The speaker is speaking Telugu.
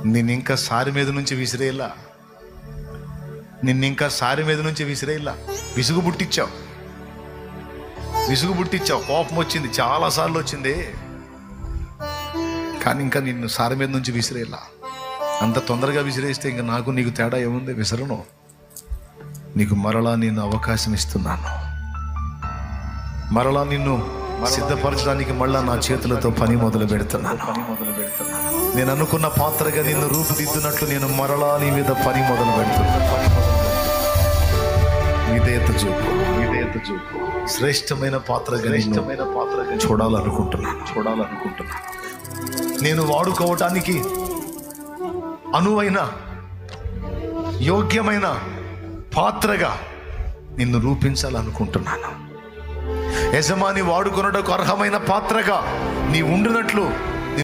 నిన్నింకా సారి మీద నుంచి విసిరేలా, నిన్నింకా సారి మీద నుంచి విసిరేలా. విసుగు పుట్టించావు, కోపం వచ్చింది, చాలాసార్లు వచ్చింది, కానీ ఇంకా నిన్ను సారి మీద నుంచి విసిరేలా. అంత తొందరగా విసిరేస్తే ఇంకా నాకు నీకు తేడా ఏముంది? విసరను. నీకు మరలా నేను అవకాశం ఇస్తున్నాను. మరలా నిన్ను సిద్ధపరచడానికి మళ్ళా నా చేతులతో పని మొదలు పెడుతున్నాను. నేను అనుకున్న పాత్రగా నిన్ను రూపుదిద్దునట్లు నేను మరలా నీ మీద పని మొదలు పెడుతున్నాను. విధేయత చూపు. శ్రేష్టమైన పాత్రగా చూడాలనుకుంటున్నాను. నేను వాడుకోవటానికి అనువైన యోగ్యమైన పాత్రగా నిన్ను రూపించాలనుకుంటున్నాను. యజమాని వాడుకొనుటకు అర్హమైన పాత్రగా నీ ఉండునట్లు